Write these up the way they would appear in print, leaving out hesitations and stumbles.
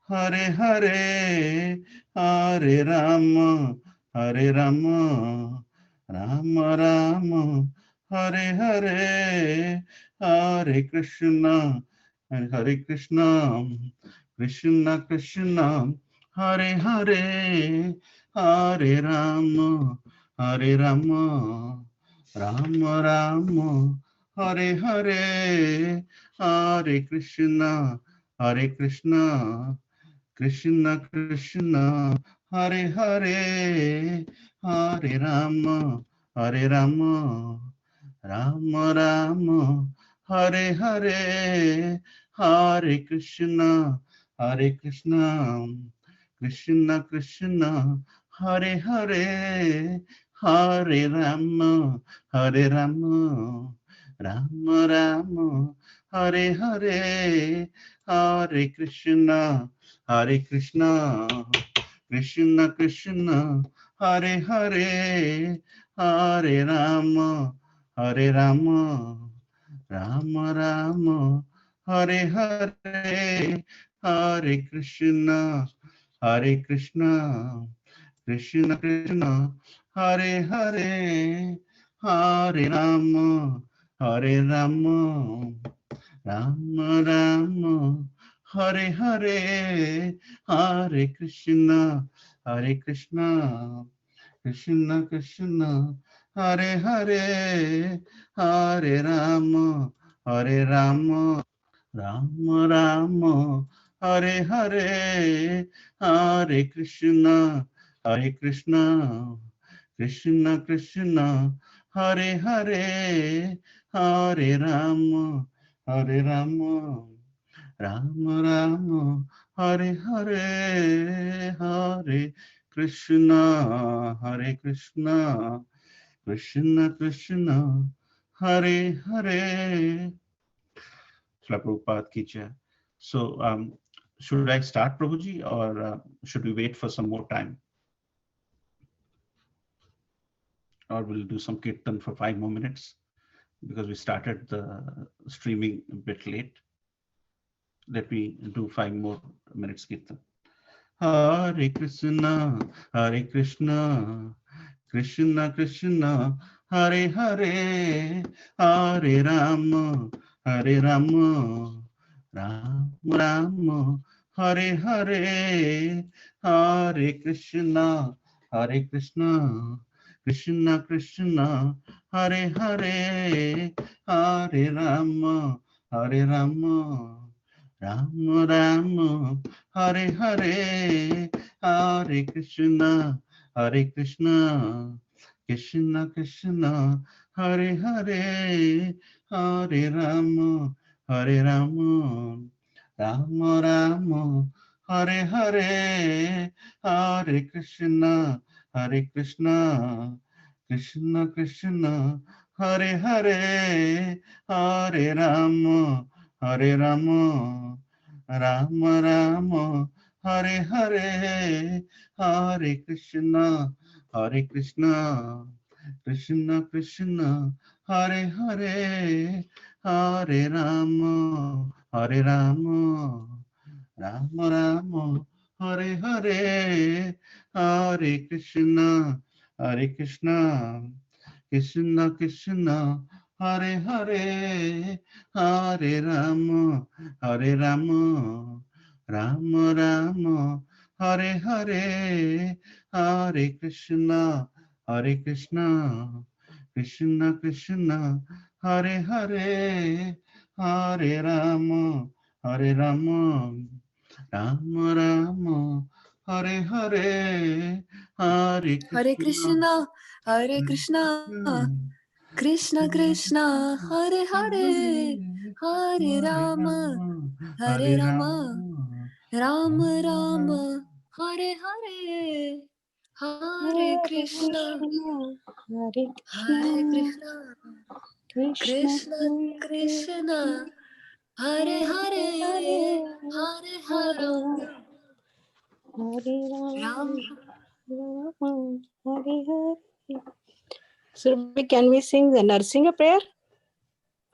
Hare Hare, Hare Rama, Hare Rama, Rama Rama, Hare Hare, Hare Krishna, Hare Krishna, Krishna Krishna, Hare Hare, Hare Rama, Hare Rama, Rama Rama, Hare Hare, Hare Krishna, Hare Krishna, Krishna Krishna, Hare Hare, Hare Rama, Hare Rama, Rama Rama, Hare Hare, Hare Krishna, Hare Krishna, Krishna Krishna, Hare Hare, Hare Rama, Hare Rama, Rama Rama, Hare Hare, Hare Krishna, Hare Krishna, Krishna Krishna, Hare Hare, Hare Rama, Hare Rama, Rama Rama, Hare Hare, Hare Krishna, Hare Krishna, Krishna Krishna, Hare Hare, Hare Rama, Hare Rama, Rama Rama, Hare Hare, Hare Krishna, Hare Krishna, Krishna Krishna, Hare Hare, Hare Rama, Hare Rama, Rama Rama, Hare Hare, Hare Krishna, Hare Krishna, Krishna Krishna, Hare Hare, Hare Rama, Hare Rama, Rama Rama, Hare Hare, Hare Krishna, Hare Krishna, Krishna Krishna, Hare Hare. Srila Prabhupada ki jai. So, should I start, Prabhuji, or should we wait for some more time? Or we'll do some kirtan for 5 more minutes because we started the streaming a bit late. Let me do 5 more minutes kirtan. Hare Krishna, Hare Krishna, Krishna Krishna, Hare Hare, Hare Rama, Hare Rama, Rama Rama, Hare Hare, Hare Krishna, Hare Krishna, Krishna Krishna, Hare Hare, Hare Rama, Hare Rama, Rama Rama, Hare Hare, Hare Krishna, Hare Krishna, Krishna Krishna, Hare Hare, Hare Rama, Hare Rama, Rama Rama, Hare Hare, Hare Krishna, Hare Krishna, Krishna Krishna, Hare Hare, Hare Rama, Hare Rama, Rama Rama, Hare Hare, Hare Krishna, Hare Krishna, Krishna Krishna, Hare Hare, Hare Rama, Hare Rama, Rama Rama, Hare Hare, Hare Krishna, Hare Krishna, Krishna Krishna, Hare Hare, Hare Rama, Hare Rama, Rama Rama, Hare Hare, Hare Krishna, Hare Krishna, Krishna Krishna, Hare Hare, Hare Rama, Hare Rama, Rama Rama, Hare Hare, Hare Hare Krishna, Krishna, Hare Krishna, Krishna Krishna, Hare Hare, Hare Rama, Hare Rama, Rama Rama, Hare Hare, Hare Krishna, Hare Krishna, Krishna Krishna, Hare Hare, Hare Hare, Ram. So can we sing the Narsinga prayer?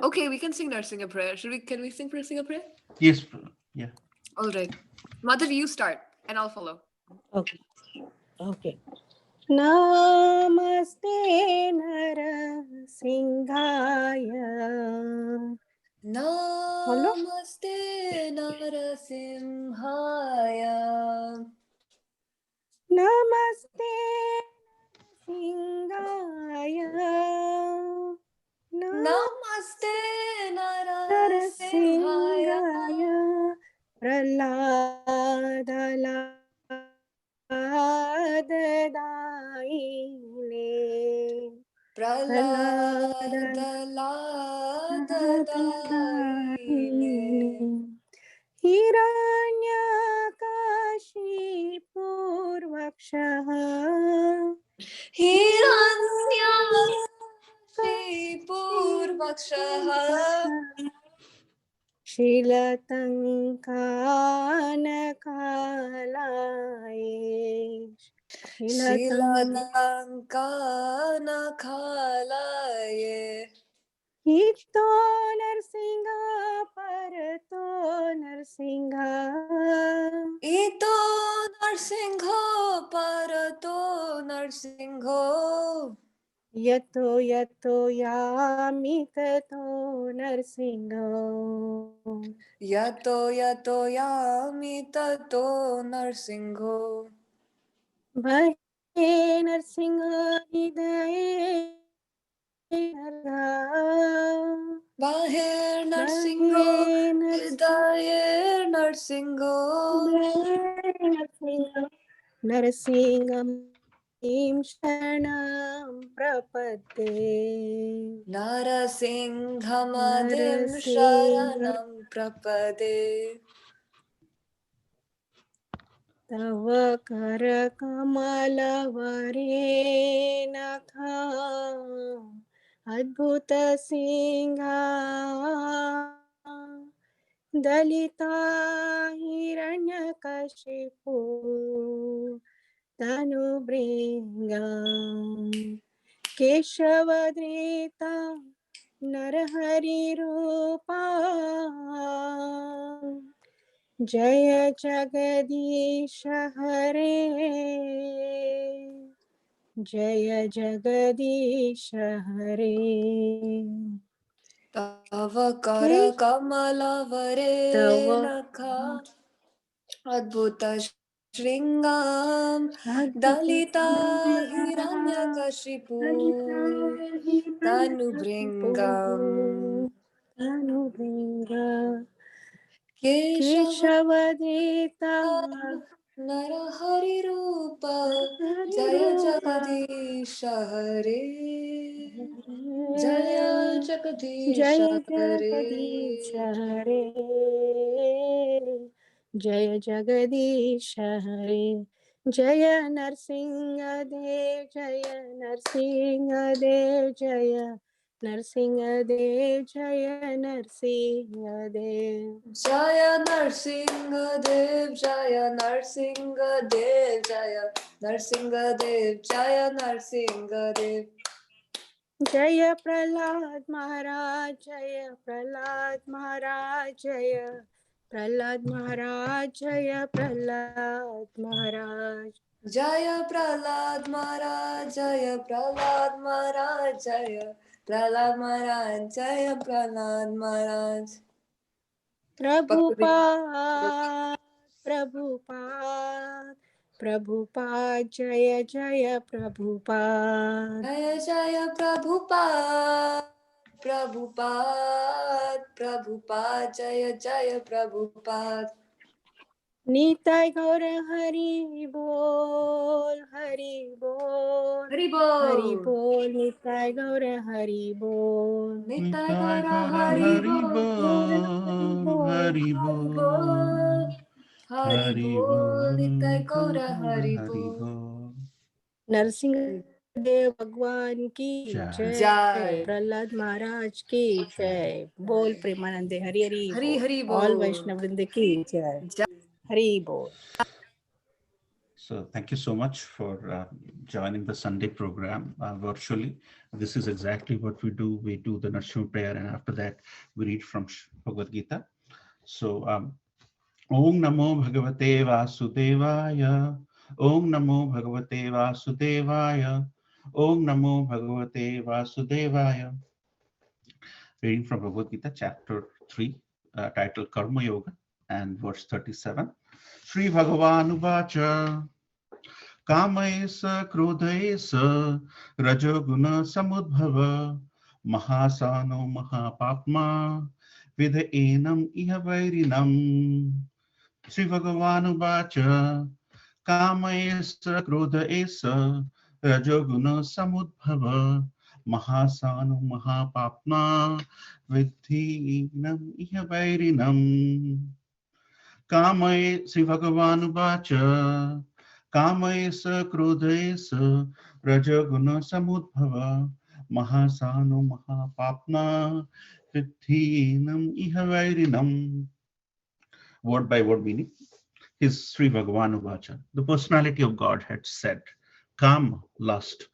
Okay, we can sing Narsinga prayer. Can we sing Narsinga prayer? Yes, yeah. All right. Mother, you start and I'll follow. Okay. Okay. Namaste Narasimhaya. Namaste Narasimhaya. Namaste Narasimhaya. Namaste Narasimhaya. Narasimhaya. Praladadaine. Praladadaine. हिरण्यकाशीपूर्वक्षः Hiranyakashipurvakshah शीलतङ्कानकालाये Shilatankanakhalaye. हितो नरसिंह परतो Narasimha Ito Narsingho Parato Narsingho. यतो यतो यामि ततो नरसिंहो Yato yato yami tato Narsingho. भये नरसिंह हृदये Bahir Narsingho भये Hridayir Narsingho. नरसिंहं शरणं प्रपद्ये Narasinghamadhim नरसिंह Sharanam Prapade. तव करकमलवरेणखा अद्भुतसिंहा दलिता हिरण्यकशिपु तनुभृङ्गा केशवधृता नरहरिरूपा जय जगदीश हरे जय जगदीश हरे Tava kara kamala vare तव lakha adbhuta shringam dalita hiranyakashipu tanubringam अनुबृङ्गा keshava केशवदीता narahari rupa jaya jagadisha hare jaya जय jagadisha hare. जगदीश हरे जय जगदीश हरे जय नरसिंह देव जय नरसिंह देव जय नरसिंह देव जय Narsingh Dev Jaya Narsinga Dev, Jaya Narsinga Dev, Jaya Narsinga Dev, Jaya Narsinga Dev. जय प्रहलाद महाराज जय प्रहलाद महाराज जय प्रहलाद महाराज जय प्रहलाद महाराज Jaya Prahlad Maharaj, Jaya Prahlad Maharaj, Jaya Prahlad Maharaj, Jaya Prahlad Maharaj. Prabhupada Prabhupada Prabhupada जय जय Prabhupada Jaya Jaya Prabhupada, Prabhupada, Prabhupada, Jaya Jaya Prabhupada. Nitai गौर हरि बोल हरि बोल Hari Bol. Hari बोल निताय गौर हरि बोल Nitai Nitai Gaura Gaura Hari Hari Bol. Bol, Hari Bol, Hari Hari Bol, Nitai Bol, Gaura Hari Hari Bol. Bol. Narsingh Dev भगवान की Jai. जय Jai. Prahlad महाराज की जय बोल प्रेमानंदे हरि हरि Hari बोल Hari ऑल Bol. वैष्णव वृंद की जय Jai. हरि बोल So thank you so much for joining the Sunday program virtually. This is exactly what we do. We do the Narsimha prayer, and after that, we read from Bhagavad-Gita. So Om Namo Bhagavate Vasudevaya. Om Namo Bhagavate Vasudevaya. Om Namo Bhagavate Vasudevaya. Reading from Bhagavad-Gita, chapter 3, titled Karma Yoga, and verse 37. Sri Bhagavan Uvacha Kamayesa Krodayesa Rajoguna Samudbhava Mahasano Mahapapma Vidhaenam Ihavairinam. Sri Bhagavan Uvacha Kamayesa Krodayesa Rajoguna Samudbhava Mahasano Mahapapma Vidhaenam Ihavairinam. Kamay Sri Bhagavan Uvacha Kamayesa Krodayesa Rajaguna Samudbhava Mahasano Mahapapna Vidhinam Ihavairinam. Word by word meaning is Sri Bhagavan Uvacha. The personality of God had said, Kama, lust,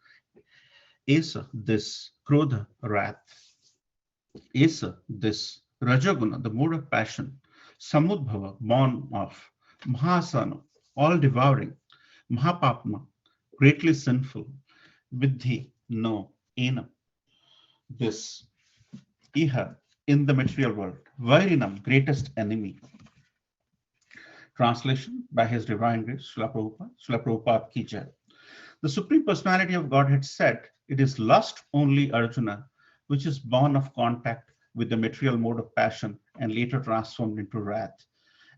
Esa, this, Krodha, wrath, Esa, this, Rajaguna, the mode of passion, Samudbhava, born of, Mahasana, all devouring, Mahapapma, greatly sinful, Vidhi, no, Enam, this, Iha, in the material world, Vairinam, greatest enemy. Translation by His Divine Grace, Srila Prabhupada Ki Jai. The Supreme Personality of Godhead said, it is lust only, Arjuna, which is born of contact with the material mode of passion and later transformed into wrath,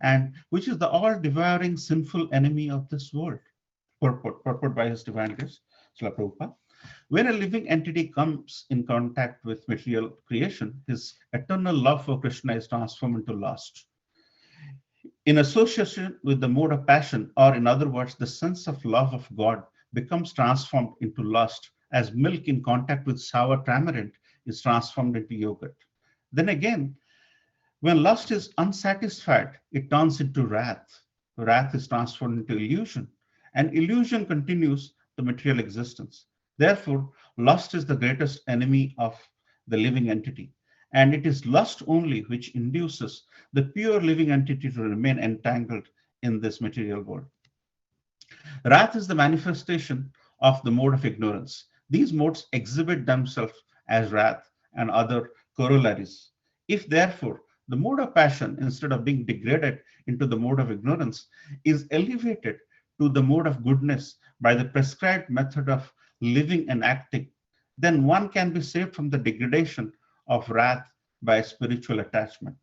and which is the all-devouring sinful enemy of this world. Purport by His Divine Grace, Srila Prabhupada. When a living entity comes in contact with material creation, his eternal love for Krishna is transformed into lust. In association with the mode of passion, or in other words, the sense of love of God becomes transformed into lust, as milk in contact with sour tamarind is transformed into yogurt. Then again, when lust is unsatisfied, it turns into wrath. Wrath is transformed into illusion, and illusion continues the material existence. Therefore, lust is the greatest enemy of the living entity, and it is lust only which induces the pure living entity to remain entangled in this material world. Wrath is the manifestation of the mode of ignorance. These modes exhibit themselves as wrath and other corollaries. If therefore the mode of passion, instead of being degraded into the mode of ignorance, is elevated to the mode of goodness by the prescribed method of living and acting, then one can be saved from the degradation of wrath by spiritual attachment.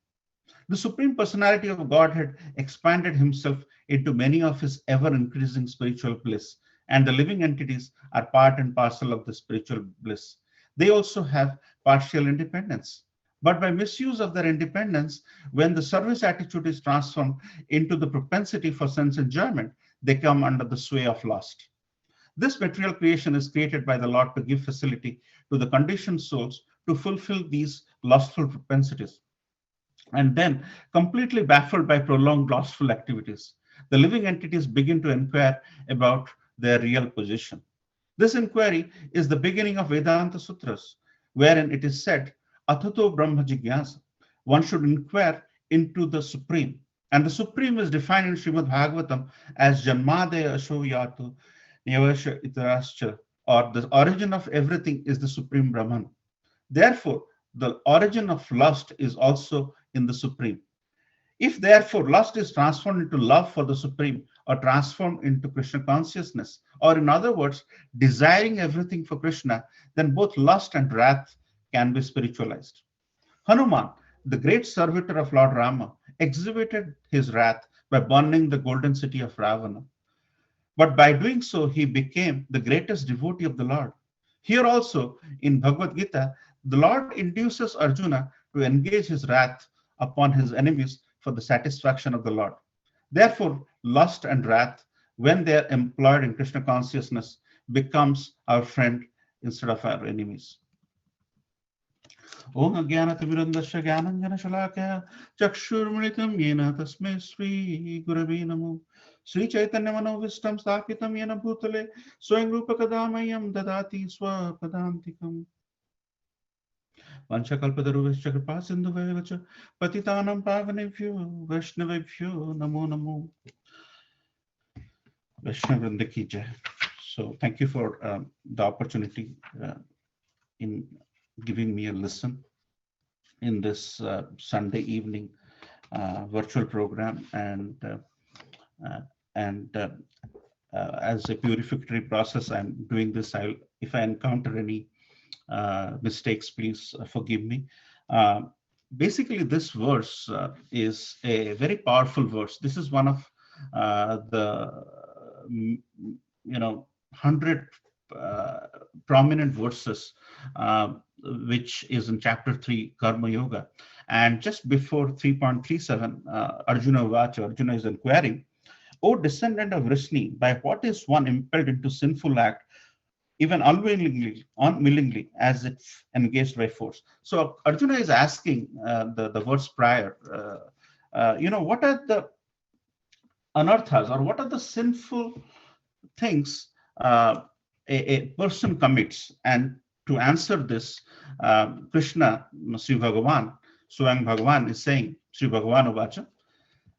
The Supreme Personality of Godhead expanded himself into many of his ever increasing spiritual bliss, and the living entities are part and parcel of the spiritual bliss. They also have partial independence. But by misuse of their independence, when the service attitude is transformed into the propensity for sense enjoyment, they come under the sway of lust. This material creation is created by the Lord to give facility to the conditioned souls to fulfill these lustful propensities. And then, completely baffled by prolonged lustful activities, the living entities begin to inquire about their real position. This inquiry is the beginning of Vedanta Sutras, wherein it is said, Athato Brahma Jigyasa. One should inquire into the Supreme. And the Supreme is defined in Srimad Bhagavatam as Janmadaya Asho Yato Nivasha Itarascha, or the origin of everything is the Supreme Brahman. Therefore, the origin of lust is also in the Supreme. If therefore lust is transformed into love for the Supreme, or transformed into Krishna consciousness, or in other words, desiring everything for Krishna, then both lust and wrath can be spiritualized. Hanuman, the great servitor of Lord Rama, exhibited his wrath by burning the golden city of Ravana. But by doing so, he became the greatest devotee of the Lord. Here also, in Bhagavad Gita, the Lord induces Arjuna to engage his wrath upon his enemies for the satisfaction of the Lord. Therefore, lust and wrath, when they are employed in Krishna consciousness, becomes our friend instead of our enemies. Om Ajnanatirmirandasya Jnananjana Chakshurmilitam Yena Tasmai Sri Gurave Namo Sri Chaitanya Manovistam Sthapitam Yena Bhutale Swayam Rupa Kadamayam Dadati Swapadantikam Vanchakalpataruvascha kripa sindhuvaivacha patitanam pavanebhyo Vaishnavebhyo namo namo. Vaishnavrinda ki jai. So thank you for the opportunity in giving me a listen in this Sunday evening virtual program, uh, and as a purificatory process, I'm doing this. If I encounter any mistakes, please forgive me. Uh, Basically, this verse is a very powerful verse. This is one of the mm, 100 uh, prominent verses, uh, which is in chapter 3, Karma Yoga. And just before 3.37, Arjuna is inquiring, O descendant of Vrishni, by what is one impelled into sinful act, even unwillingly, as if engaged by force? So Arjuna is asking the verse prior, what are the anarthas, or what are the sinful things a person commits? And to answer this, Krishna, Sri Bhagavan, Swayam Bhagavan is saying, Sri Bhagavan Uvacha,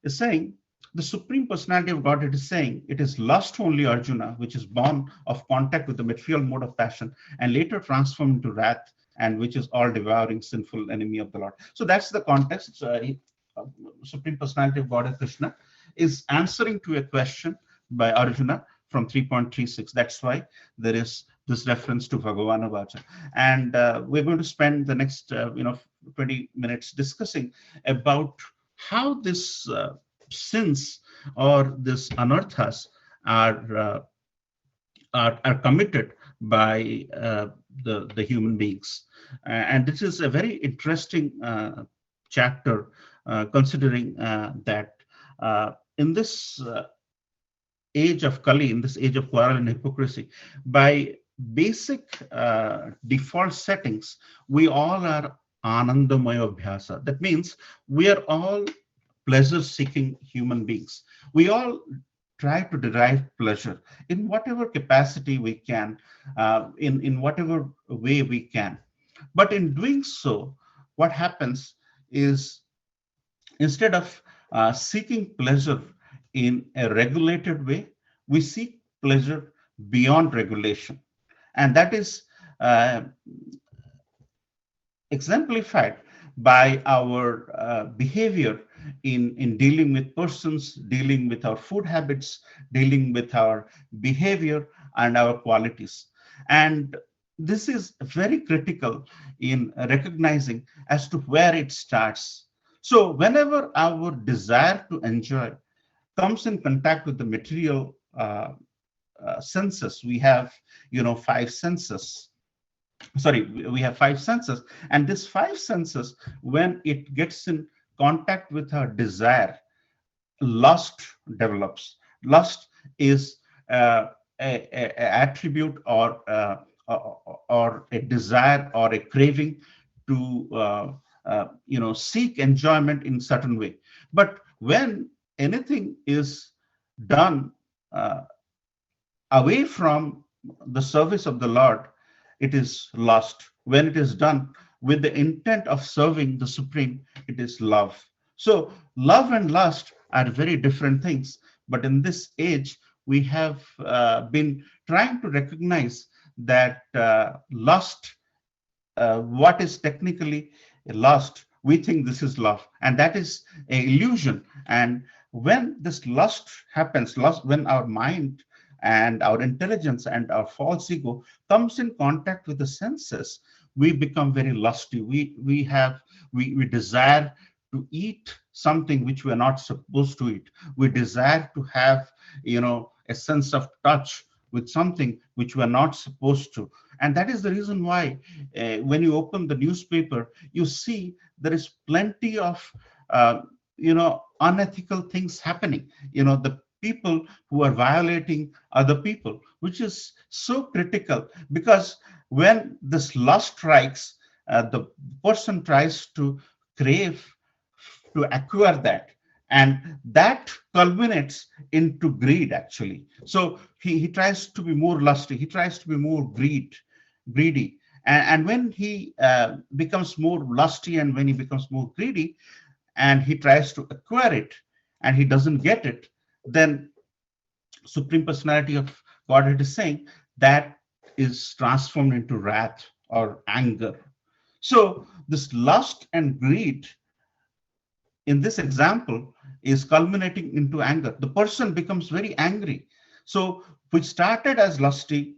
is saying, the Supreme Personality of Godhead is saying, it is lust only, Arjuna, which is born of contact with the material mode of passion and later transformed into wrath, and which is all devouring sinful enemy of the Lord. So that's the context. Supreme Personality of Godhead Krishna is answering to a question by Arjuna from 3.36. That's why there is this reference to Bhagavan Vacha. And we're going to spend the next 20 minutes discussing about how this sins or this anarthas are committed by the human beings. And this is a very interesting chapter, considering that in this age of Kali, in this age of quarrel and hypocrisy, by basic default settings, we all are Anandamaya Abhyasa. That means we are all pleasure-seeking human beings. We all try to derive pleasure in whatever capacity we can, in whatever way we can. But in doing so, what happens is, instead of seeking pleasure in a regulated way, we seek pleasure beyond regulation. And that is exemplified by our behavior in dealing with persons, dealing with our food habits, dealing with our behavior and our qualities. And this is very critical in recognizing as to where it starts. So whenever our desire to enjoy comes in contact with the material senses, we have, five senses. Sorry, we have five senses, and this five senses, when it gets in contact with our desire, lust develops. Lust is a attribute or a desire or a craving to seek enjoyment in certain way. But when anything is done away from the service of the Lord, it is lust. When it is done with the intent of serving the Supreme, it is love. So love and lust are very different things. But in this age, we have been trying to recognize that lust, what is technically lust, we think this is love, and that is an illusion. And when this lust happens, when our mind and our intelligence and our false ego comes in contact with the senses, we become very lusty. We desire to eat something which we are not supposed to eat. We desire to have, a sense of touch with something which we are not supposed to. And that is the reason why when you open the newspaper, you see there is plenty of, unethical things happening. The people who are violating other people, which is so critical, because when this lust strikes, the person tries to crave, to acquire that, and that culminates into greed, actually. So he tries to be more lusty, he tries to be more greedy, And when he becomes more lusty and when he becomes more greedy and he tries to acquire it and he doesn't get it, then Supreme Personality of Godhead is saying that is transformed into wrath or anger. So this lust and greed in this example is culminating into anger. The person becomes very angry. So which started as lusty,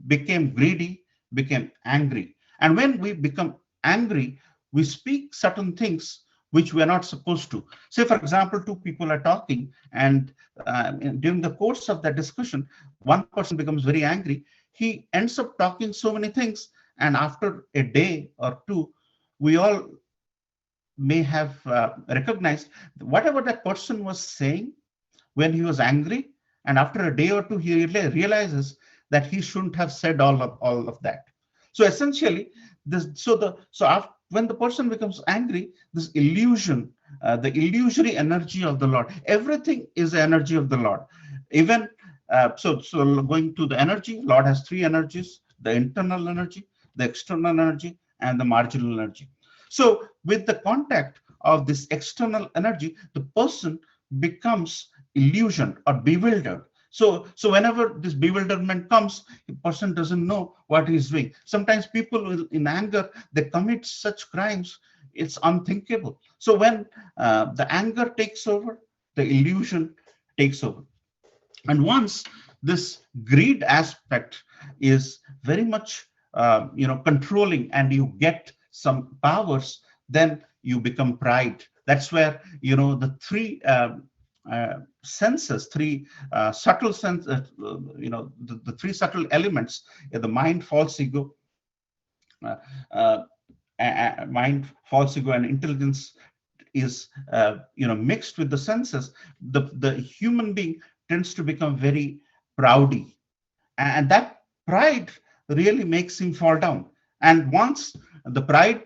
became greedy, became angry. And when we become angry, we speak certain things which we are not supposed to. Say, for example, two people are talking, and during the course of that discussion, one person becomes very angry. He ends up talking so many things, and after a day or two, we all may have recognized whatever that person was saying when he was angry, and after a day or two he realizes that he shouldn't have said all of that. So essentially this so after, when the person becomes angry, this illusion, the illusory energy of the Lord, everything is the energy of the Lord. Even so going to the energy, Lord has three energies: the internal energy, the external energy, and the marginal energy. So with the contact of this external energy, the person becomes illusioned or bewildered. So whenever this bewilderment comes, the person doesn't know what he's doing. Sometimes people will, in anger, they commit such crimes, it's unthinkable. So when the anger takes over, the illusion takes over. And once this greed aspect is very much controlling and you get some powers, then you become pride. That's where the three senses, three subtle sense, the three subtle elements, the mind, false ego, uh, uh, mind, false ego, and intelligence is mixed with the senses. The human being tends to become very proudy, and that pride really makes him fall down. And once the pride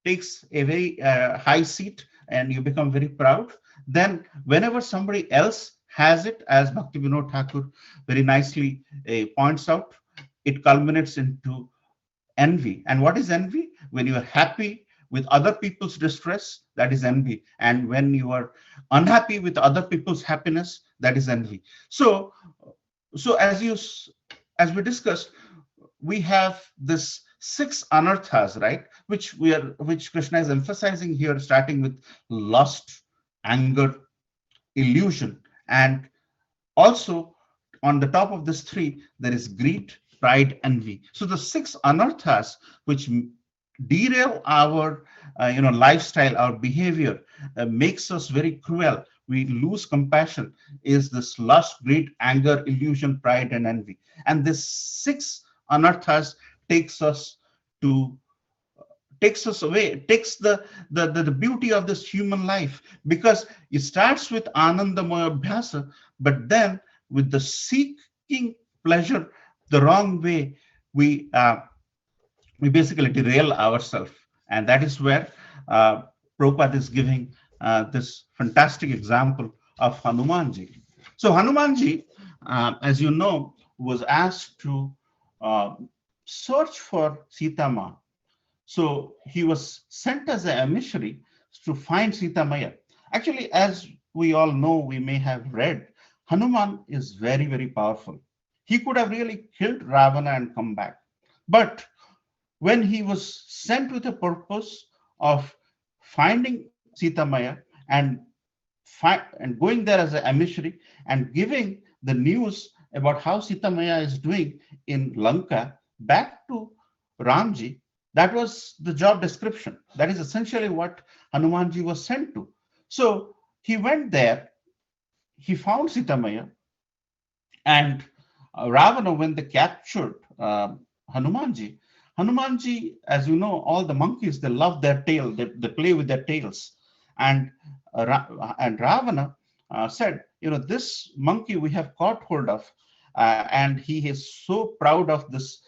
takes a very high seat and you become very proud, then whenever somebody else has it, as Bhaktivinoda Thakur very nicely points out, it culminates into envy. And what is envy? When you are happy with other people's distress, that is envy. And when you are unhappy with other people's happiness, that is envy. So as we discussed, we have this six anarthas, right? Which Krishna is emphasizing here, starting with lust, anger, illusion, and also on the top of this three, there is greed, pride, envy. So the six anarthas which derail our lifestyle, our behavior, makes us very cruel. We lose compassion. Is this lust, greed, anger, illusion, pride, and envy? And this six anarthas takes us to takes us away. It takes the beauty of this human life, because it starts with anandamaya abhyasa, but then with the seeking pleasure the wrong way, we basically derail ourselves. And that is where Prabhupada is giving this fantastic example of Hanumanji. So Hanumanji, as you know, was asked to search for Sita Ma. So he was sent as an emissary to find Sita Maya. Actually, as we all know, we may have read, Hanuman is very, very powerful. He could have really killed Ravana and come back. But when he was sent with a purpose of finding Sita Maya and going there as an emissary and giving the news about how Sita Maya is doing in Lanka back to Ramji, that was the job description. That is essentially what Hanumanji was sent to. So he went there, he found Sita Maya, and Ravana, when they captured Hanumanji, as you know, all the monkeys, they love their tail, they play with their tails. And Ravana said, this monkey we have caught hold of, and he is so proud of this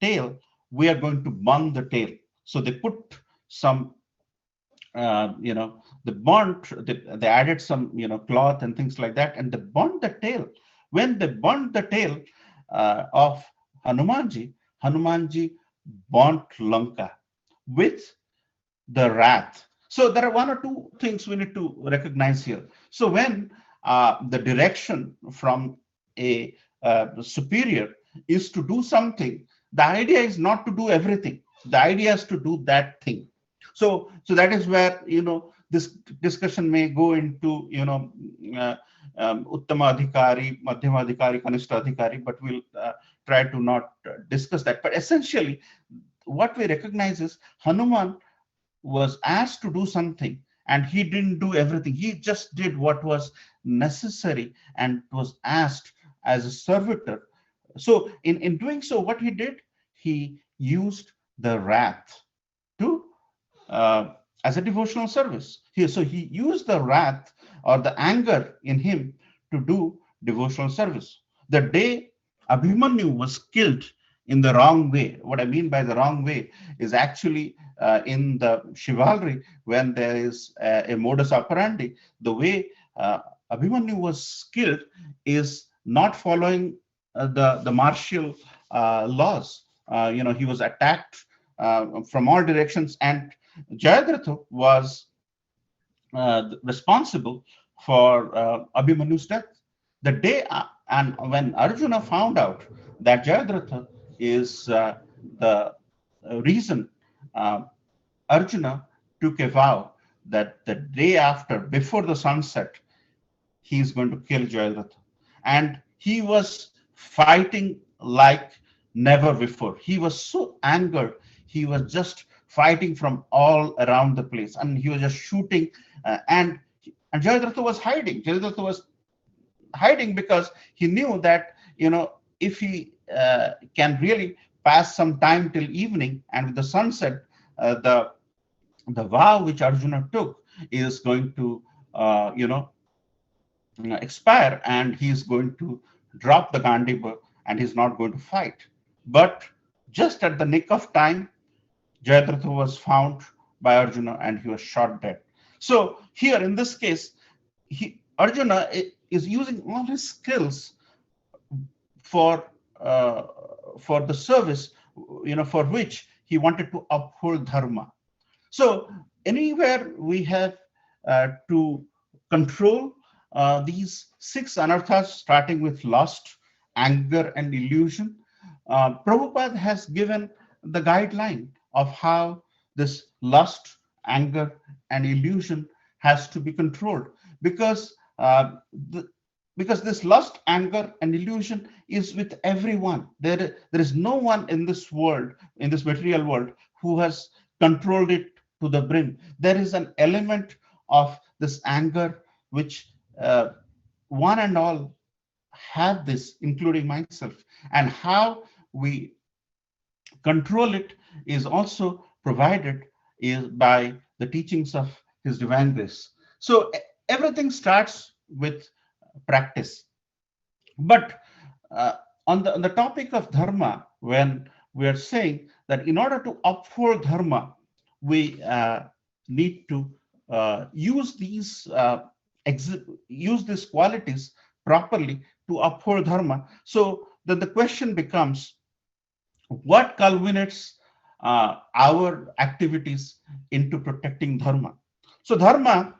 tail, we are going to burn the tail. So they put some, they added some, cloth and things like that, and they burned the tail. When they burned the tail of Hanumanji burnt Lanka with the wrath. So there are one or two things we need to recognize here. So when the direction from a superior is to do something, the idea is not to do everything. The idea is to do that thing. So that is where this discussion may go into uh, Uttama Adhikari, Madhyama Adhikari, Kanishta Adhikari, but we'll try to not discuss that. But essentially, what we recognize is Hanuman was asked to do something and he didn't do everything. He just did what was necessary and was asked as a servitor. So in doing so, what he did, he used the wrath to as a devotional service. So he used the wrath or the anger in him to do devotional service. The day Abhimanyu was killed in the wrong way, what I mean by the wrong way is actually in the chivalry, when there is a modus operandi, the way Abhimanyu was killed is not following the martial laws. He was attacked from all directions, and Jayadratha was responsible for Abhimanyu's death. The day and when Arjuna found out that Jayadratha is the reason, Arjuna took a vow that the day after, before the sunset, he is going to kill Jayadratha. And he was fighting like never before. He was so angered. He was just fighting from all around the place, and he was just shooting. And Jayadratha was hiding. Jayadratha was hiding because he knew that if he can really pass some time till evening, and with the sunset, the vow which Arjuna took is going to expire, and he's going to drop the Gandiva and he's not going to fight. But just at the nick of time, Jayadratha was found by Arjuna and he was shot dead. So here in this case, Arjuna is using all his skills for the service, for which he wanted to uphold dharma. So anywhere we have to control these six anarthas, starting with lust, anger, and illusion, Prabhupada has given the guideline of how this lust, anger, and illusion has to be controlled, because this lust, anger, and illusion is with everyone. There is no one in this world, in this material world, who has controlled it to the brim. There is an element of this anger which one and all have this, including myself, and how we control it is also provided by the teachings of His Divine Grace. So everything starts with practice. But on the topic of dharma, when we are saying that in order to uphold dharma, we need to use these qualities properly to uphold dharma. So then the question becomes, what culminates our activities into protecting dharma? So dharma,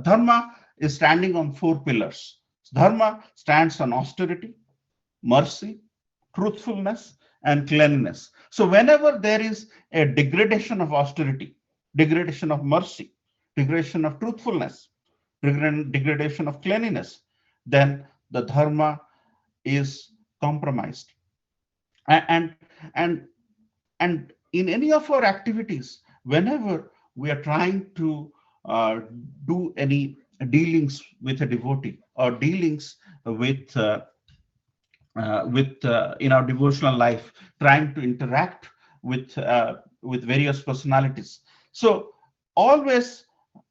dharma is standing on four pillars. Dharma stands on austerity, mercy, truthfulness, and cleanliness. So whenever there is a degradation of austerity, degradation of mercy, degradation of truthfulness, degradation of cleanliness, then the dharma is compromised. And in any of our activities, whenever we are trying to do any dealings with a devotee or dealings with in our devotional life, trying to interact with various personalities. So always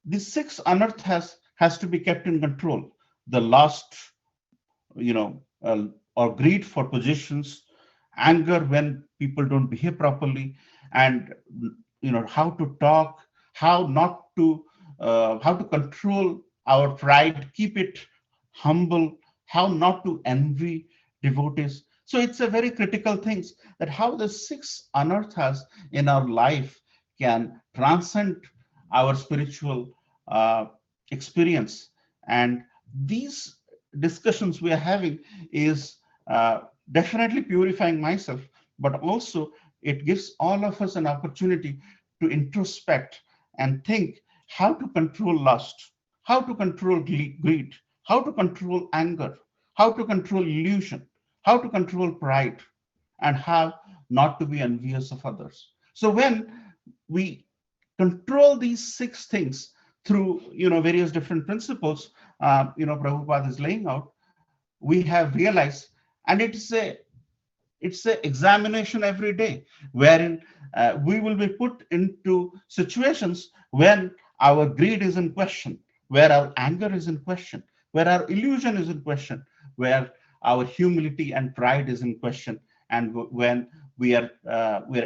these six anarthas has to be kept in control. The lust, or greed for positions, anger when people don't behave properly, and how to talk, how to control our pride, keep it humble, how not to envy devotees. So it's a very critical thing that how the six anarthas in our life can transcend our spiritual experience. And these discussions we are having is definitely purifying myself, but also it gives all of us an opportunity to introspect and think how to control lust, how to control greed, how to control anger, how to control illusion, how to control pride, and how not to be envious of others. So when we control these six things through various different principles Prabhupada is laying out, we have realized, and it's a examination every day, wherein we will be put into situations when our greed is in question, where our anger is in question, where our illusion is in question, where our humility and pride is in question, and when we are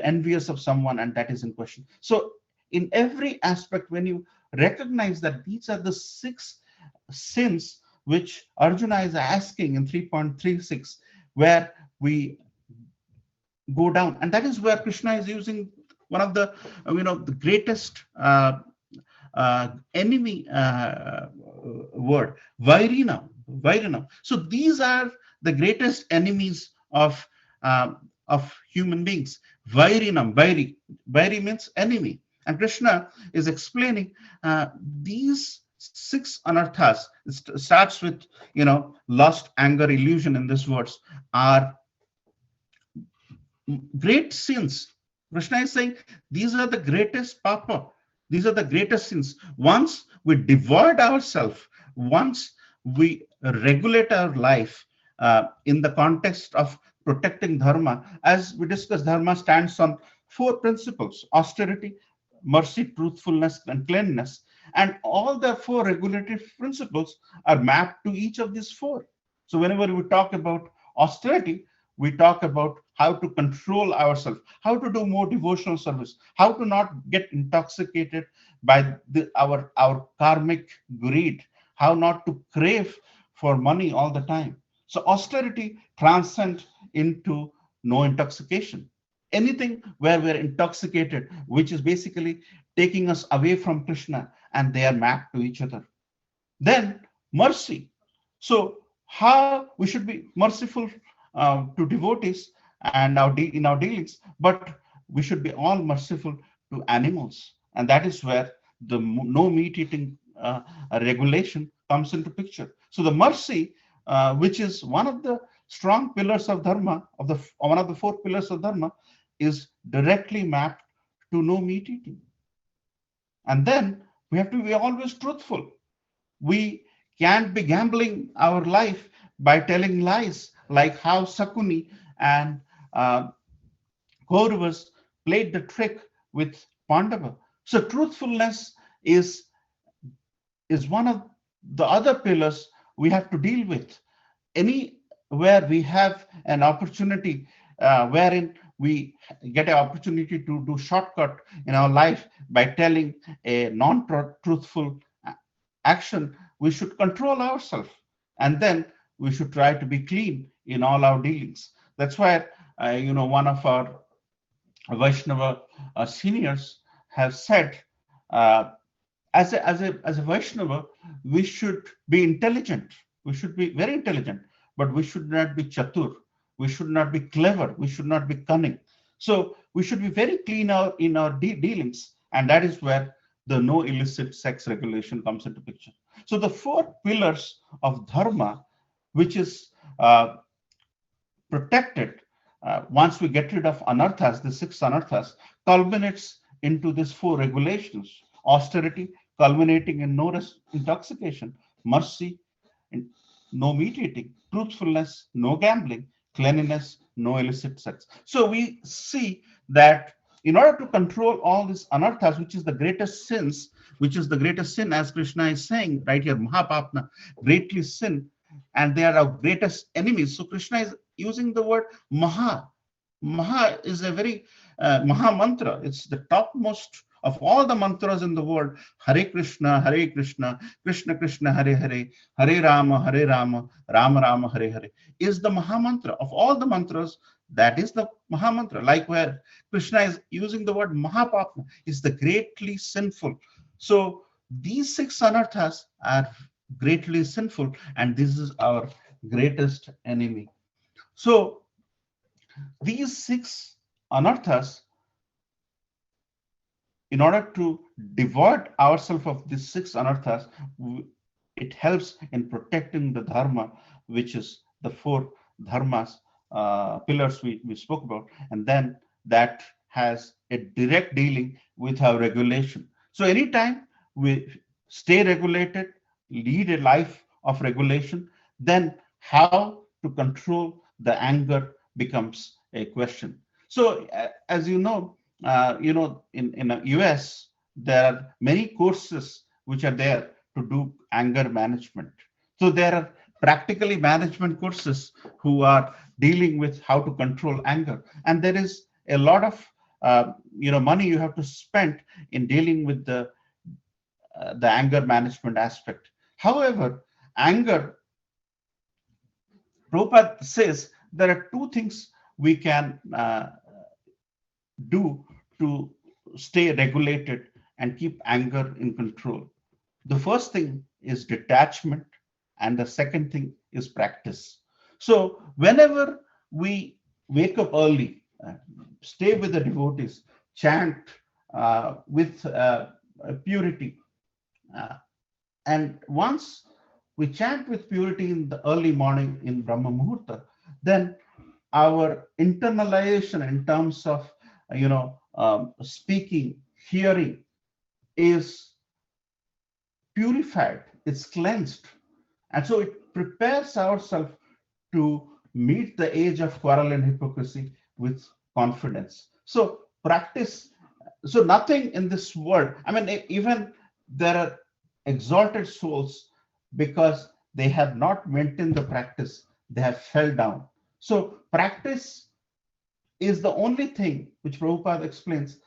envious of someone and that is in question. So in every aspect, when you recognize that these are the six sins which Arjuna is asking in 3.36, where we go down, and that is where Krishna is using one of the the greatest enemy word, vairinam. So these are the greatest enemies of human beings. Vairi means enemy, and Krishna is explaining these six anarthas. It starts with lust, anger, illusion in these words are great sins. Krishna is saying these are the greatest papa. These are the greatest sins. Once we devoid ourselves, once we regulate our life in the context of protecting dharma, as we discussed, dharma stands on four principles: austerity, mercy, truthfulness, and cleanliness. And all the four regulative principles are mapped to each of these four. So whenever we talk about austerity, we talk about how to control ourselves, how to do more devotional service, how to not get intoxicated by our karmic greed, how not to crave for money all the time. So austerity transcends into no intoxication. Anything where we're intoxicated, which is basically taking us away from Krishna, and they are mapped to each other. Then mercy. So how we should be merciful to devotees and in our dealings, but we should be all merciful to animals, and that is where the no meat eating regulation comes into picture. So the mercy, which is one of the strong pillars of dharma, one of the four pillars of dharma, is directly mapped to no meat eating. And then we have to be always truthful. We can't be gambling our life by telling lies, like how Sakuni and Kauravas played the trick with Pandava. So truthfulness is one of the other pillars we have to deal with. Anywhere we have an opportunity wherein we get an opportunity to do shortcut in our life by telling a non-truthful action, we should control ourselves, and then we should try to be clean in all our dealings. That's why one of our Vaishnava seniors have said, as a Vaishnava, we should be intelligent. We should be very intelligent, but we should not be chatur. We should not be clever. We should not be cunning. So we should be very clean in our dealings, and that is where the no illicit sex regulation comes into picture. So the four pillars of dharma, which is protected once we get rid of anarthas, the six anarthas, culminates into these four regulations: austerity, culminating in no intoxication; mercy, no meat eating; truthfulness, no gambling; cleanliness, no illicit sex. So we see that in order to control all these anarthas, which is the greatest sins, which is the greatest sin, as Krishna is saying right here, Mahapapna, greatly sin, and they are our greatest enemies. So Krishna is using the word Maha. Maha is a very Maha mantra. It's the topmost Of all the mantras in the world, Hare Krishna, Krishna Krishna, Hare Hare, Hare Rama, Rama Rama, Hare Hare, is the Maha Mantra. Of all the mantras, that is the Maha Mantra. Like where Krishna is using the word Mahapapna, is the greatly sinful. So these six anarthas are greatly sinful, and this is our greatest enemy. So these six anarthas, in order to devoid ourselves of these six anarthas, it helps in protecting the dharma, which is the four dharmas, pillars we spoke about, and then that has a direct dealing with our regulation. So anytime we stay regulated, lead a life of regulation, then how to control the anger becomes a question. So as in the US, there are many courses which are there to do anger management. So there are practically management courses who are dealing with how to control anger, and there is a lot of money you have to spend in dealing with the anger management aspect. However, anger, Prabhupada says there are two things we can do to stay regulated and keep anger in control. The first thing is detachment, and the second thing is practice. So whenever we wake up early, stay with the devotees, chant with purity, and once we chant with purity in the early morning in Brahma Muhurta, then our internalization in terms of speaking, hearing is purified, it's cleansed, and so it prepares ourselves to meet the age of quarrel and hypocrisy with confidence. So practice. So nothing in this world, I mean, even there are exalted souls, because they have not maintained the practice, they have fell down. So practice is the only thing which Prabhupada explains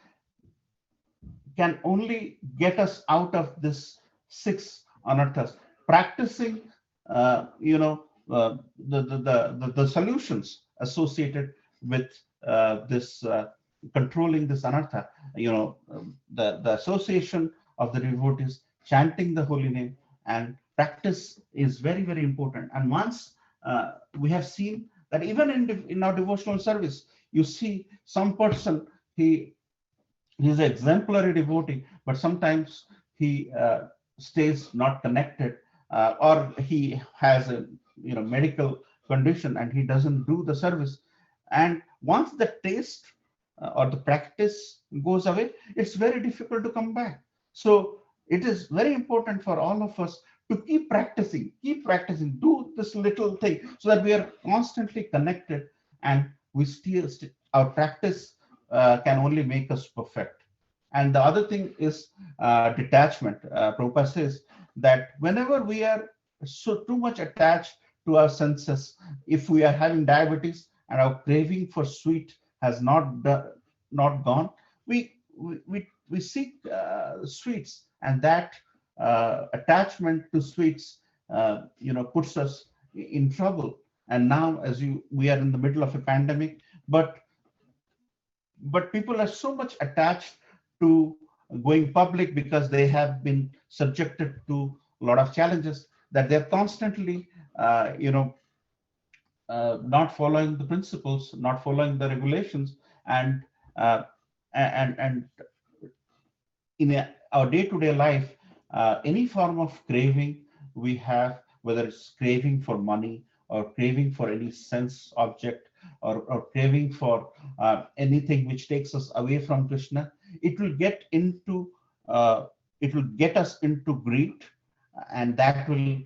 can only get us out of this six anarthas. Practicing, the solutions associated with this controlling this anartha. The association of the devotees, chanting the holy name, and practice is very, very important. And once we have seen that even in our devotional service, you see some person, he's an exemplary devotee, but sometimes he stays not connected, or he has a medical condition and he doesn't do the service. And once the taste or the practice goes away, it's very difficult to come back. So it is very important for all of us to keep practicing, do this little thing so that we are constantly connected, and we still our practice can only make us perfect. And the other thing is detachment. Prabhupada says that whenever we are too much attached to our senses, if we are having diabetes and our craving for sweet has not gone, we seek sweets, and that attachment to sweets puts us in trouble. And now, we are in the middle of a pandemic, but people are so much attached to going public because they have been subjected to a lot of challenges, that they're constantly not following the principles, not following the regulations, and in our day-to-day life, any form of craving we have, whether it's craving for money or craving for any sense object, or craving for anything which takes us away from Krishna, it will get us into greed, and that will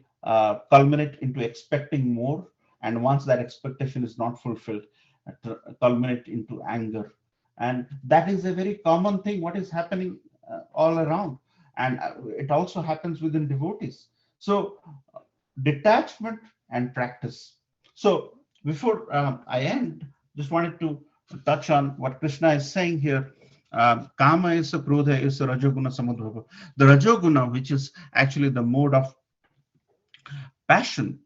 culminate into expecting more. And once that expectation is not fulfilled, culminate into anger. And that is a very common thing, what is happening all around. And it also happens within devotees. So detachment and practice. So before I end, just wanted to touch on what Krishna is saying here. Kama is a Krodha is a Rajoguna Samudbhava. The Rajoguna, which is actually the mode of passion,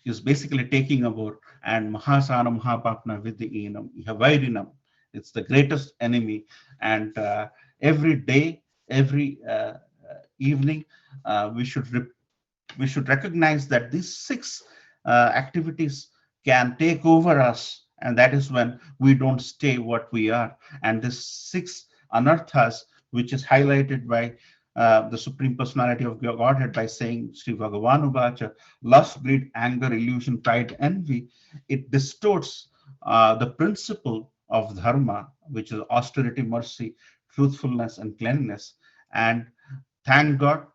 is basically taking over, and Mahasana Mahapapna with the Enam, Havairinam. It's the greatest enemy. And every day, every evening, we should we should recognize that these six activities can take over us, and that is when we don't stay what we are. And this six anarthas, which is highlighted by the Supreme Personality of Godhead by saying Sri Bhagavan lust, greed, anger, illusion, pride, envy, it distorts the principle of dharma, which is austerity, mercy, truthfulness, and cleanliness. And thank God,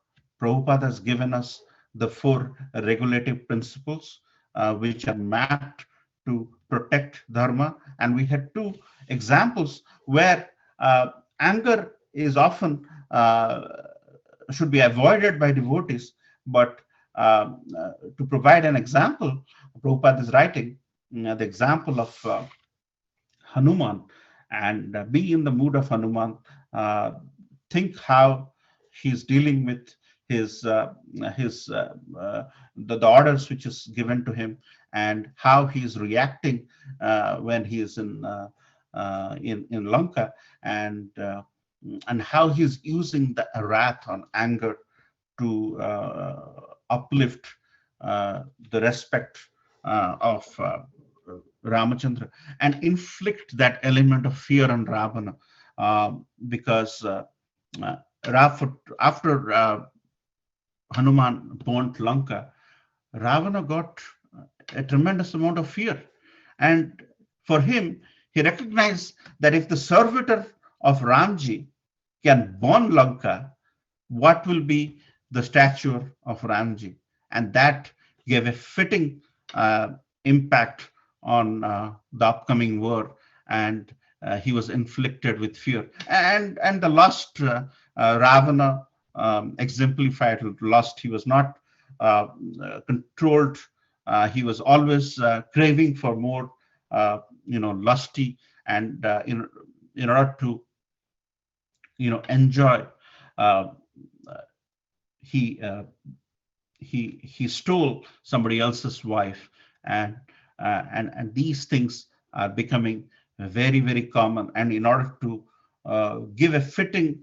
Prabhupada has given us the four regulative principles which are mapped to protect dharma. And we had two examples where anger is often should be avoided by devotees, but to provide an example, Prabhupada is writing the example of Hanuman, and be in the mood of Hanuman. Think how he's dealing with his the orders which is given to him, and how he's reacting when he is in Lanka, and how he's using the wrath on anger to uplift the respect of Ramachandra, and inflict that element of fear on Ravana, because after Hanuman burnt Lanka, Ravana got a tremendous amount of fear. And for him, he recognized that if the servitor of Ramji can burn Lanka, what will be the stature of Ramji? And that gave a fitting impact on the upcoming war, and he was inflicted with fear. And the lust, Ravana exemplified lust. He was not controlled. He was always craving for more, lusty, and in order to, enjoy. Uh, he he stole somebody else's wife, and and these things are becoming very, very common. And in order to give a fitting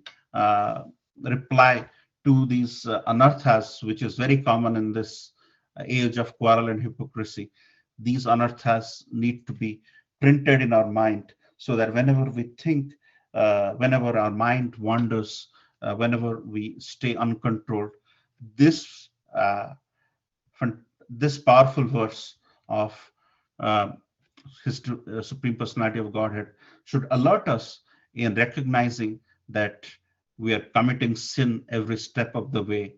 reply to these anarthas, which is very common in this age of quarrel and hypocrisy, these anarthas need to be printed in our mind, so that whenever we think, whenever our mind wanders, whenever we stay uncontrolled, this this powerful verse of uh, his Supreme Personality of Godhead should alert us in recognizing that we are committing sin every step of the way,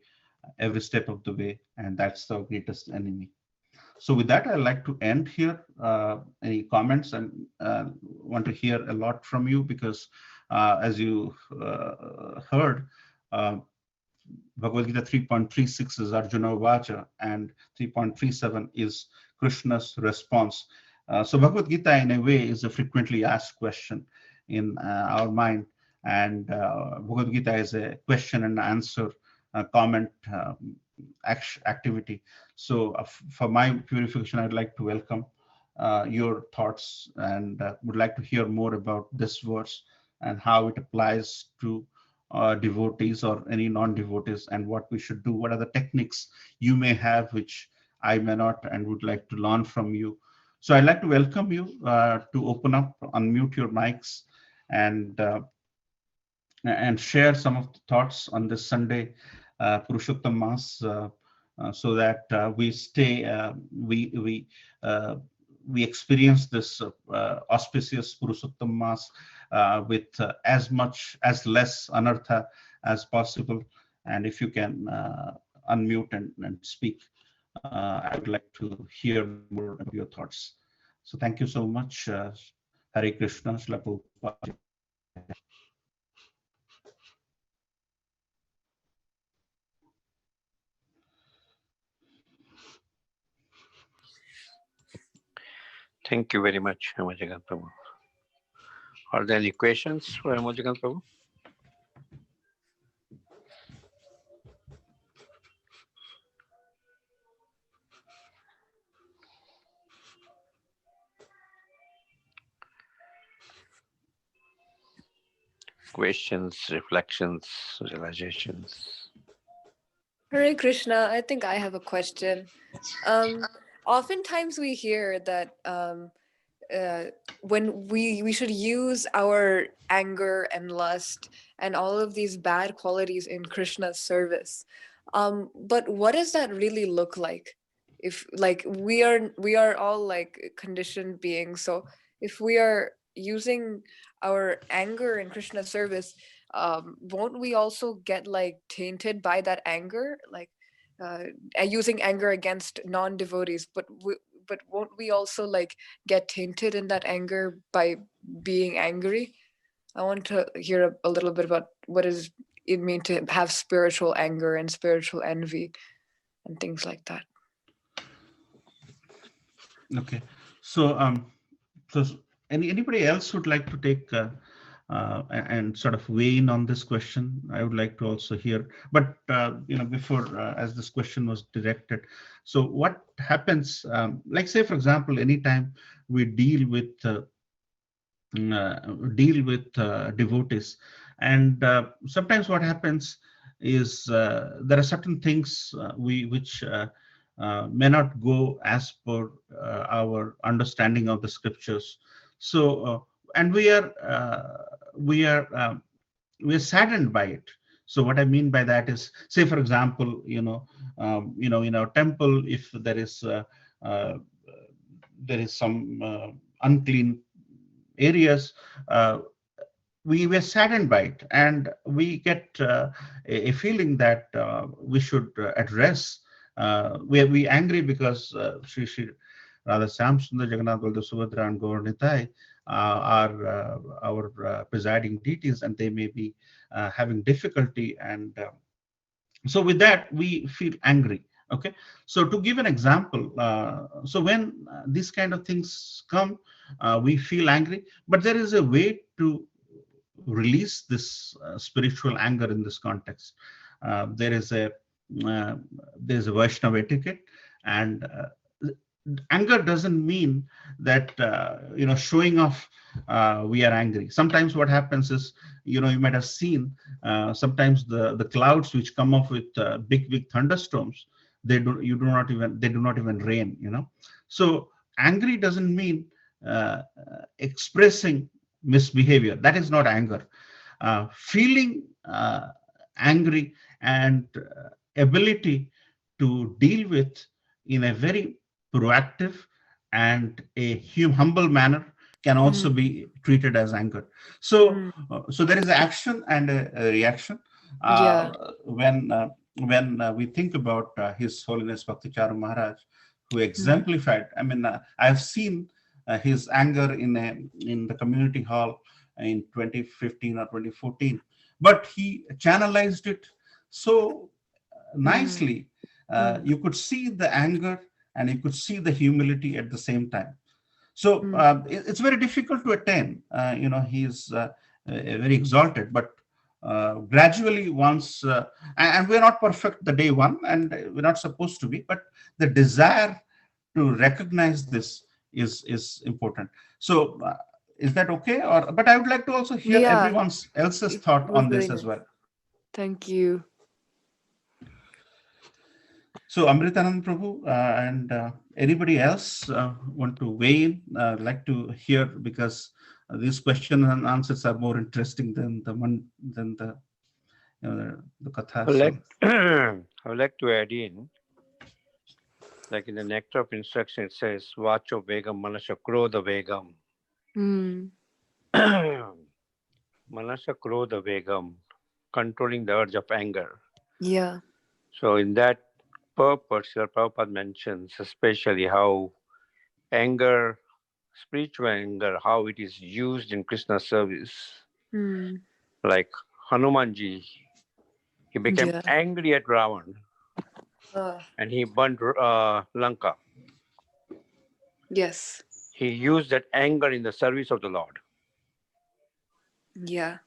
and that's the greatest enemy. So with that, I'd like to end here. Any comments? And want to hear a lot from you, because as you heard, Bhagavad-Gita 3.36 is Arjuna Vacha, and 3.37 is Krishna's response. So Bhagavad-Gita, in a way, is a frequently asked question in our mind, and Bhagavad-Gita is a question and answer comment activity. So for my purification, I'd like to welcome your thoughts, and would like to hear more about this verse and how it applies to devotees or any non-devotees, and what we should do. What are the techniques you may have which I may not, and would like to learn from you. So I'd like to welcome you to open up, unmute your mics, and share some of the thoughts on this Sunday Purushottam Mass, so that we experience this auspicious Purushottam Mass with as less anartha as possible. And if you can unmute and speak, I would like to hear more of your thoughts. So thank you so much. Hare Krishna, Srila Prabhupada. Thank you very much, Jagannath Prabhu. Are there any questions for Jagannath Prabhu? Questions, reflections, realizations. Hare Krishna, I think I have a question. Oftentimes we hear that when we should use our anger and lust and all of these bad qualities in Krishna's service. But what does that really look like? If like we are all like conditioned beings, so if we are using our anger in Krishna's service, won't we also get like tainted by that anger, like using anger against non-devotees? But won't we also like get tainted in that anger by being angry? I want to hear a little bit about what does it mean to have spiritual anger and spiritual envy and things like that. Okay. So, anybody else would like to take and sort of weigh in on this question? I would like to also hear. But before, as this question was directed, so what happens? Like, say, for example, anytime we deal with devotees, and sometimes what happens is there are certain things which may not go as per our understanding of the scriptures. So and we are saddened by it. So what I mean by that is, say for example, in our temple, if there is some unclean areas, we were saddened by it, and we get a feeling that we should address. We angry because Shri Radha Shyamsundar, Jagannath, Baldev, Subhadra, and Gaur Nitai are our presiding deities, and they may be having difficulty, and so with that we feel angry. Okay, so to give an example, so when these kind of things come, we feel angry, but there is a way to release this spiritual anger in this context. There is a Vaishnava etiquette, and anger doesn't mean that showing off we are angry. Sometimes what happens is, you might have seen sometimes the clouds which come up with big thunderstorms, they do not even rain. So angry doesn't mean expressing misbehavior. That is not anger. Feeling angry and ability to deal with in a very proactive and a humble manner can also be treated as anger. So so there is action and a reaction. When we think about His Holiness Bhakticharu Maharaj, who exemplified, I mean, I have seen his anger in the community hall in 2015 or 2014, but he channelized it so nicely. You could see the anger and you could see the humility at the same time. So it's very difficult to attain. He's very exalted, but gradually once, and we're not perfect the day one, and we're not supposed to be, but the desire to recognize this is important. So is that okay? But I would like to also hear everyone else's thought on this as well. Thank you. So Amritanand Prabhu and anybody else want to weigh in? Like to hear, because these questions and answers are more interesting than the katha. I would like to add in, like in the Nectar of Instruction, it says, Vacho Vegam Manasya Krodha Vegam. Manasya Krodha Vegam, controlling the urge of anger. Yeah. So in that purpose, Srila Prabhupada mentions especially how anger, spiritual anger, how it is used in Krishna's service. Like Hanumanji, he became angry at Ravan and he burnt Lanka. Yes. He used that anger in the service of the Lord. Yeah.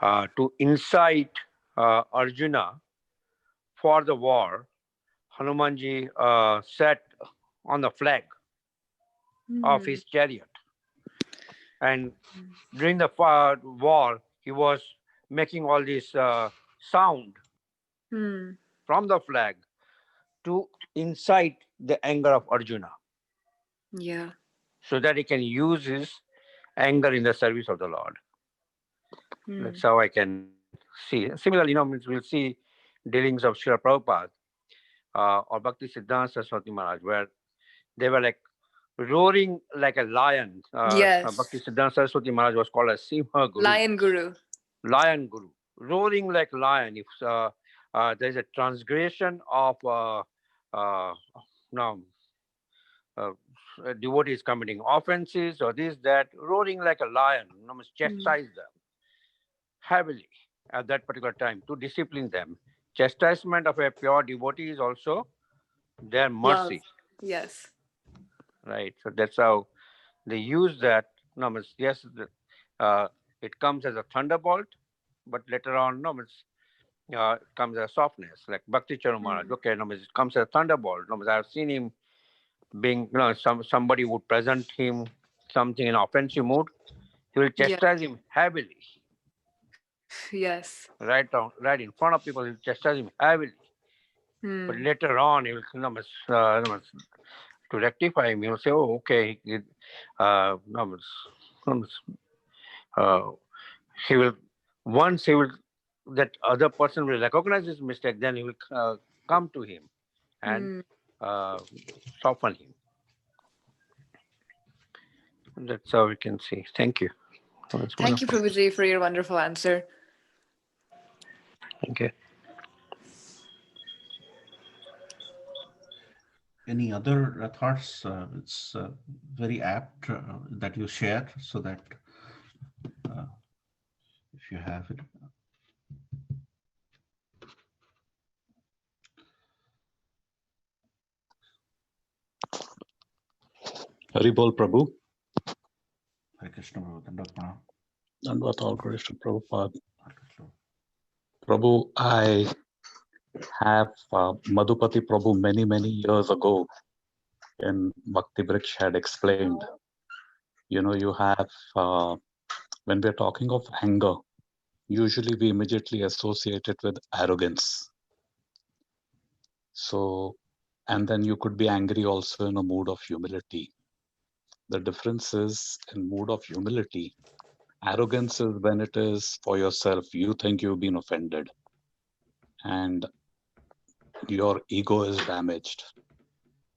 To incite Arjuna for the war, Hanumanji sat on the flag of his chariot. And during the war, he was making all this sound from the flag to incite the anger of Arjuna, Yeah. so that he can use his anger in the service of the Lord. That's how I can see. Similarly, means we'll see dealings of Srila Prabhupada or Bhakti Siddhanta Saraswati Maharaj, where they were like roaring like a lion. Yes. Bhakti Siddhanta Saraswati Maharaj was called a Simha Guru. Lion Guru. Lion Guru, roaring like lion. If there's a transgression of now a devotee is committing offenses or this, that, roaring like a lion, must chastise them heavily at that particular time to discipline them. Chastisement of a pure devotee is also their mercy. Love. Yes. Right. So that's how they use that. Yes, it comes as a thunderbolt, but later on, it comes as softness, like Bhakti Charu Maharaj. Okay, it comes as a thunderbolt. I've seen him being, somebody would present him something in offensive mood. He will chastise him heavily. Yes. Right in front of people, he will chastise him heavily. But later on, he will, to rectify him, he will say, "Oh, okay." He will, once he will, that other person will recognize his mistake, then he will come to him and soften him. That's how we can see. Thank you. Thank you, Prabhuji, for your wonderful answer. Thank you. Any other thoughts? It's very apt that you share, so that if you have it. Haribol Prabhu. Hare Krishna Prabhu, Dandavat Pranam. Dandavat all glories to Prabhupada. Prabhu, I have Madhupati Prabhu many years ago in Bhakti Briksh had explained. You have, when we're talking of anger, usually we immediately associate it with arrogance. So, and then you could be angry also in a mood of humility. The difference is in mood of humility. Arrogance is when it is for yourself. You think you've been offended and your ego is damaged.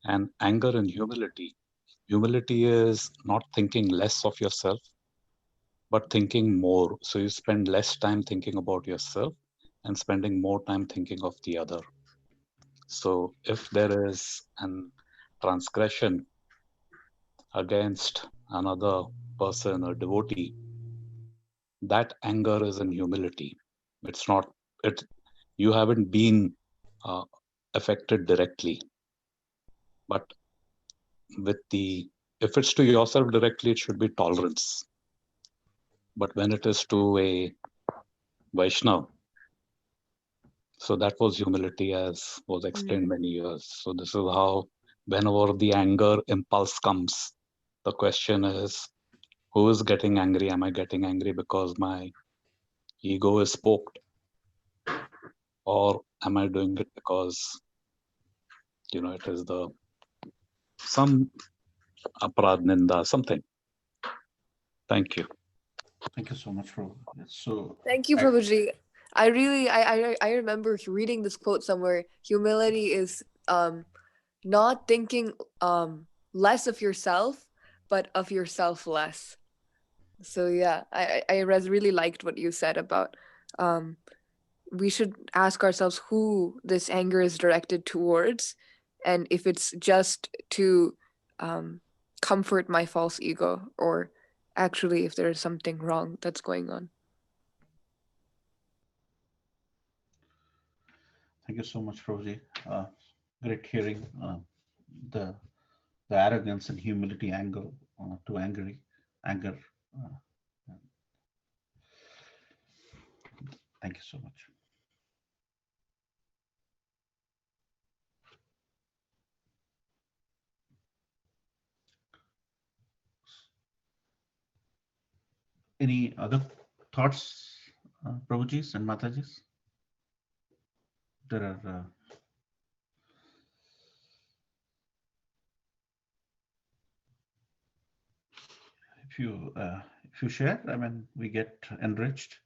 And anger and humility. Humility is not thinking less of yourself, but thinking more. So you spend less time thinking about yourself and spending more time thinking of the other. So if there is an transgression against another person or devotee, that anger is in humility. It's not, you haven't been affected directly. But if it's to yourself directly, it should be tolerance. But when it is to a Vaishnav, so that was humility, as was explained many years. So this is how, whenever the anger impulse comes, the question is, who is getting angry? Am I getting angry because my ego is poked? Or am I doing it because, it is some aparad ninda, something. Thank you. Thank you so much, Prabhu. So thank you, Prabhuji. I remember reading this quote somewhere. Humility is not thinking less of yourself, but of yourself less. So yeah, I really liked what you said about we should ask ourselves who this anger is directed towards, and if it's just to comfort my false ego, or actually if there is something wrong that's going on. thank you so much, Prabhuji. Great hearing the arrogance and humility angle to anger. Thank you so much. Any other thoughts, Prabhujis and Matajis? There are if you share, I mean, we get enriched.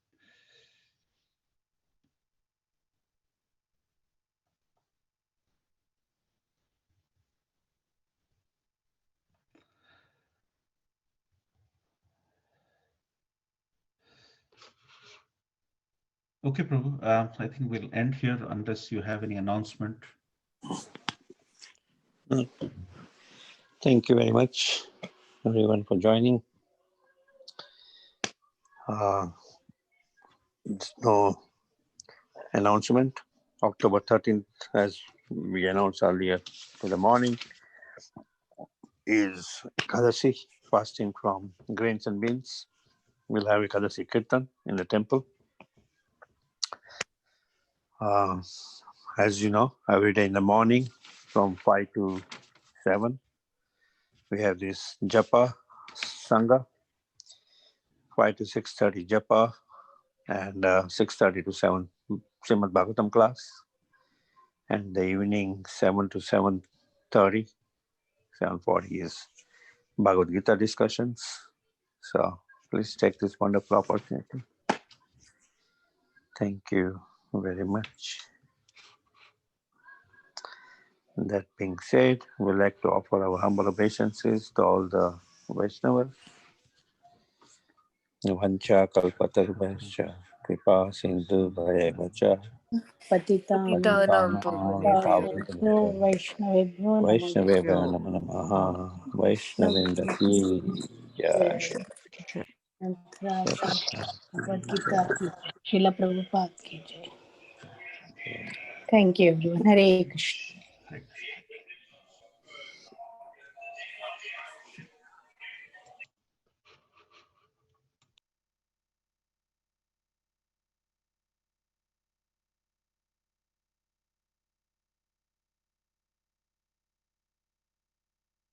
Okay, Prabhu. I think we'll end here unless you have any announcement. Thank you very much, everyone, for joining. No announcement. October 13th, as we announced earlier in the morning, is Ekadasi, fasting from grains and beans. We'll have Ekadasi Kirtan in the temple. As you know, every day in the morning from 5 to 7, we have this Japa Sangha, 5 to 6:30 Japa, and 6:30 to 7 Srimad Bhagavatam class. And the evening 7 to 7:30, 7:40 is Bhagavad-Gita discussions. So please take this wonderful opportunity. Thank you very much. That being said, we'd like to offer our humble obeisances to all the Vaishnavas. Vancha kalpatarvasya kripa sindhu bhayavacha Patitanam Vaishno Vaishnavebhyo Vaishnaveva Pavanebhyo. namaha Vaishnavinda ki jai. Bhagavad Gita ki Srila Prabhupada ki jai. Thank you everyone. Hare Krishna.